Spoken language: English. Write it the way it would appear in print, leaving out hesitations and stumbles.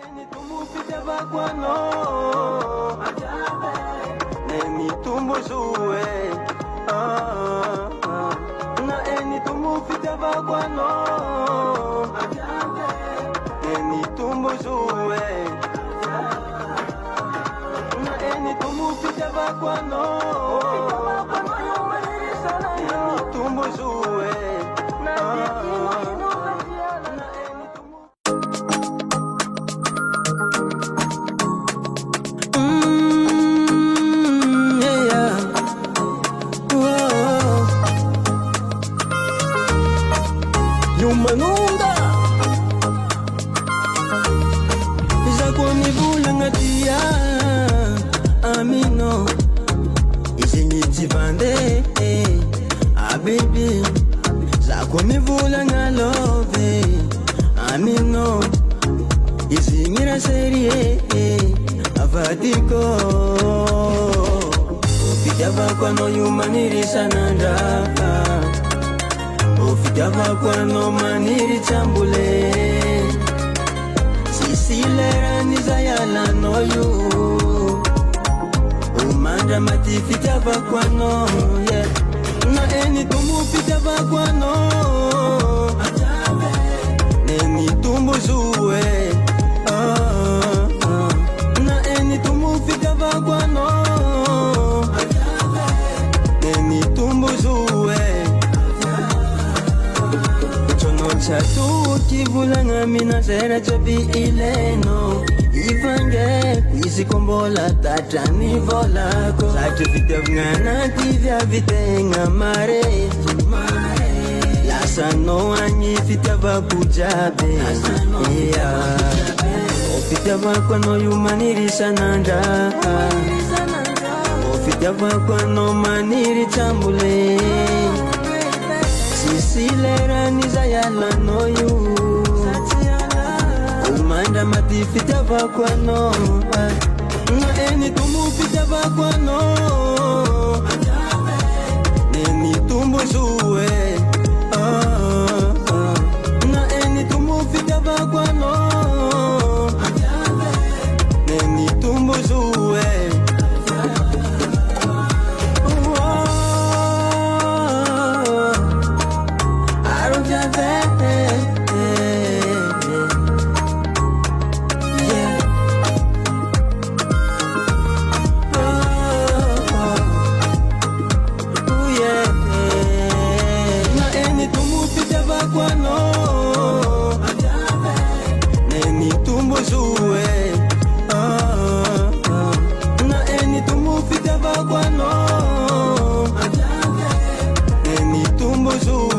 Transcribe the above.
eni tumupite bakwano nemi tumbuzue na eni tumupite bakwano nemi tumbuzue na eni tumupite bakwano nemi tumbuzue Yumanunga Izako nibula ngatia Amino Izingi tivande Baby Zako nibula ngalove Amino Izingira serie Avadiko Ofitava kwano yumaniri sananda Ofitava kwano maniri chambule Sisilera nizayala noyu Umanda mati fitava kwano yeah. Na eni tumu fitava kwano Neni tumbu zuwe Na eni tumu fitava kwano Neni tumbu zuwe Chatu kivulanga mina sera chopi ileno Ifange kwisikombola tata ni volako Satu vitevngana tivya vitenga mare Lasano anyi viteva kujabe Ofiteva kwano yumaniri sananda Ofiteva kwano maniri chambule Sisilera nizayala noyu Umanda mati fitava kwano Na eni tumu fitava kwano Neni tumbu zuwe Na eni tumu fitava kwano Neni tumbu zuwe Neni tumbu zuwe Na eni tumu fitava kwano Neni tumbu zuwe